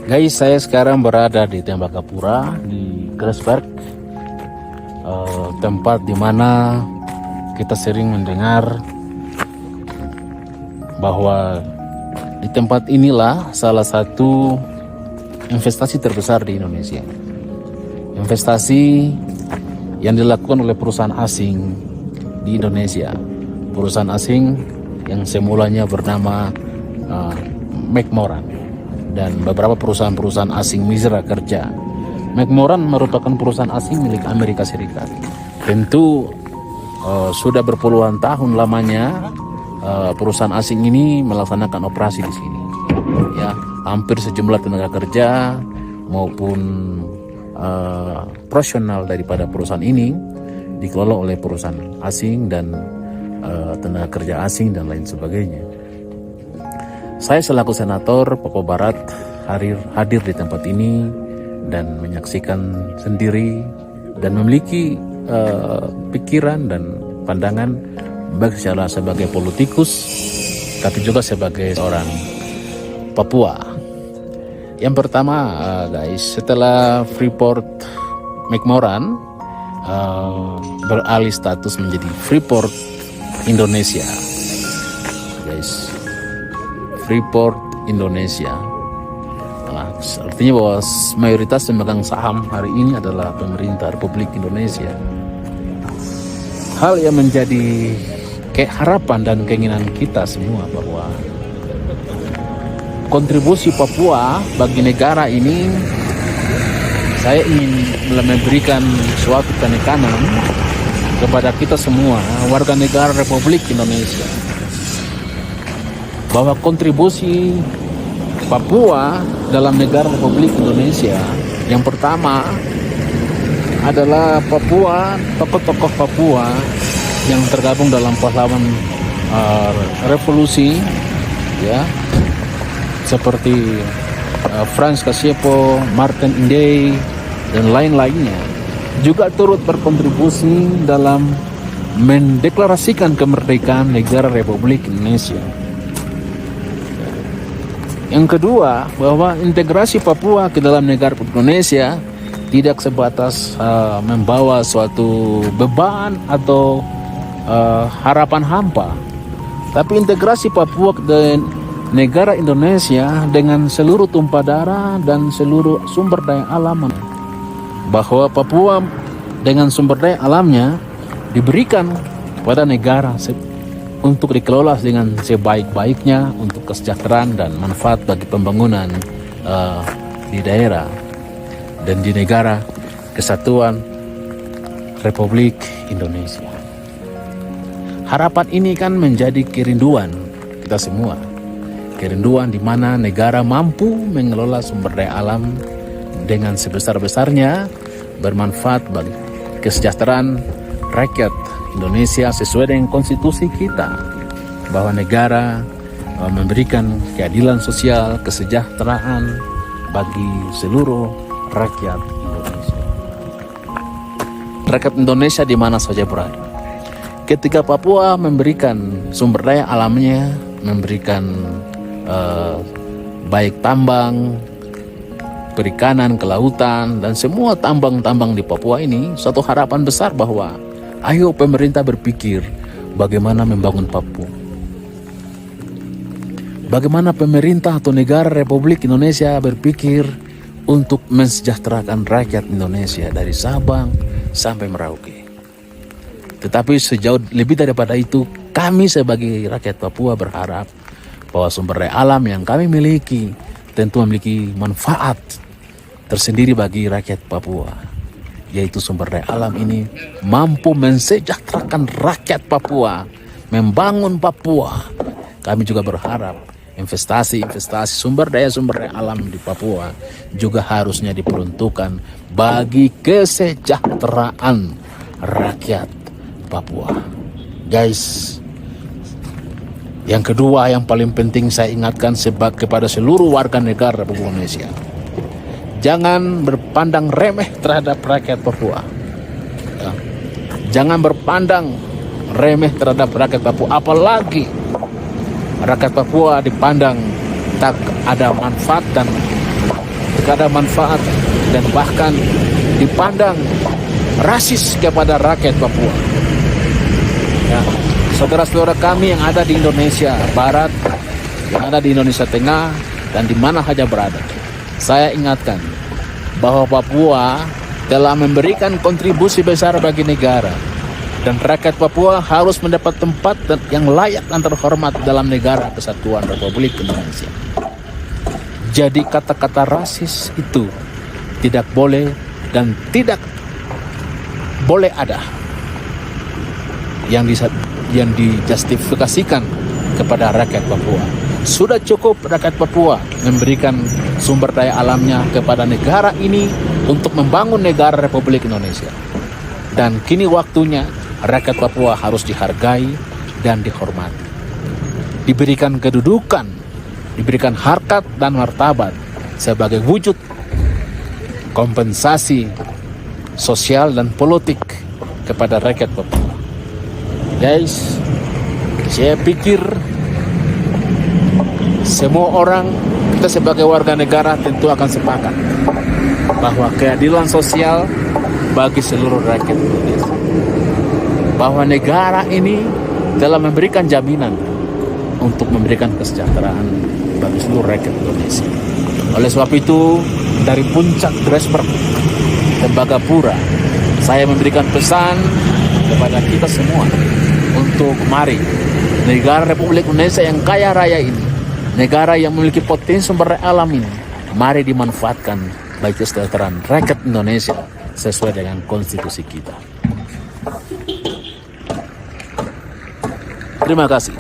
Guys, saya sekarang berada di Tembagapura di Grasberg, tempat dimana kita sering mendengar bahwa di tempat inilah salah satu investasi terbesar di Indonesia. Investasi yang dilakukan oleh perusahaan asing di Indonesia. Perusahaan asing yang semulanya bernama McMoran dan beberapa perusahaan-perusahaan asing mitra kerja. McMoran merupakan perusahaan asing milik Amerika Serikat. Tentu sudah berpuluhan tahun lamanya perusahaan asing ini melaksanakan operasi di sini. Ya, hampir sejumlah tenaga kerja maupun profesional daripada perusahaan ini dikelola oleh perusahaan asing dan tenaga kerja asing dan lain sebagainya. Saya selaku senator Papua Barat hadir di tempat ini dan menyaksikan sendiri dan memiliki pikiran dan pandangan baik sebagai politikus tapi juga sebagai seorang Papua. Yang pertama guys, setelah Freeport McMoran beralih status menjadi Freeport Indonesia, guys, Freeport Indonesia. Nah, artinya bahwa mayoritas pemegang saham hari ini adalah pemerintah Republik Indonesia. Hal yang menjadi harapan dan keinginan kita semua bahwa kontribusi Papua bagi negara ini, saya ingin memberikan suatu penekanan kepada kita semua warga negara Republik Indonesia bahwa kontribusi Papua dalam negara Republik Indonesia yang pertama adalah tokoh-tokoh Papua yang tergabung dalam pahlawan revolusi, ya, seperti Frans Kasiepo, Martin Inday dan lain-lainnya juga turut berkontribusi dalam mendeklarasikan kemerdekaan negara Republik Indonesia. Yang kedua, bahwa integrasi Papua ke dalam negara Indonesia tidak sebatas membawa suatu beban atau harapan hampa, tapi integrasi Papua ke negara Indonesia dengan seluruh tumpah darah dan seluruh sumber daya alam, bahwa Papua dengan sumber daya alamnya diberikan kepada negara untuk dikelola dengan sebaik-baiknya untuk kesejahteraan dan manfaat bagi pembangunan di daerah dan di negara kesatuan Republik Indonesia. Harapan ini kan menjadi kerinduan kita semua. Kerinduan di mana negara mampu mengelola sumber daya alam dengan sebesar-besarnya, bermanfaat bagi kesejahteraan rakyat Indonesia sesuai dengan konstitusi kita, bahwa negara memberikan keadilan sosial, kesejahteraan bagi seluruh rakyat Indonesia. Rakyat Indonesia di mana saja berada. Ketika Papua memberikan sumber daya alamnya, memberikan baik tambang, perikanan, kelautan, dan semua tambang-tambang di Papua ini, suatu harapan besar bahwa ayo pemerintah berpikir bagaimana membangun Papua. Bagaimana pemerintah atau negara Republik Indonesia berpikir untuk mensejahterakan rakyat Indonesia dari Sabang sampai Merauke. Tetapi sejauh lebih daripada itu, kami sebagai rakyat Papua berharap bahwa sumber daya alam yang kami miliki tentu memiliki manfaat tersendiri bagi rakyat Papua, yaitu sumber daya alam ini mampu mensejahterakan rakyat Papua, membangun Papua. Kami juga berharap investasi sumber daya alam di Papua juga harusnya diperuntukkan bagi kesejahteraan rakyat Papua. Guys, yang kedua yang paling penting saya ingatkan kepada seluruh warga negara Republik Indonesia, jangan berpandang remeh terhadap rakyat Papua. Ya. Jangan berpandang remeh terhadap rakyat Papua, apalagi rakyat Papua dipandang tak ada manfaat dan tidak ada manfaat, dan bahkan dipandang rasis kepada rakyat Papua. Ya, saudara-saudara kami yang ada di Indonesia Barat, yang ada di Indonesia Tengah, dan di mana saja berada, saya ingatkan bahwa Papua telah memberikan kontribusi besar bagi negara, dan rakyat Papua harus mendapat tempat yang layak dan terhormat dalam negara kesatuan Republik Indonesia. Jadi kata-kata rasis itu tidak boleh dan tidak boleh ada yang dijustifikasikan kepada rakyat Papua. Sudah cukup rakyat Papua memberikan sumber daya alamnya kepada negara ini untuk membangun negara Republik Indonesia. Dan kini waktunya rakyat Papua harus dihargai dan dihormati. Diberikan kedudukan, diberikan harkat dan martabat sebagai wujud kompensasi sosial dan politik kepada rakyat Papua. Guys, saya pikir semua orang, kita sebagai warga negara tentu akan sepakat bahwa keadilan sosial bagi seluruh rakyat Indonesia, bahwa negara ini telah memberikan jaminan untuk memberikan kesejahteraan bagi seluruh rakyat Indonesia. Oleh sebab itu, dari puncak Grasberg Tembagapura, saya memberikan pesan kepada kita semua untuk mari negara Republik Indonesia yang kaya raya ini, negara yang memiliki potensi sumber daya alam ini, mari dimanfaatkan bagi kesejahteraan rakyat Indonesia sesuai dengan konstitusi kita. Terima kasih.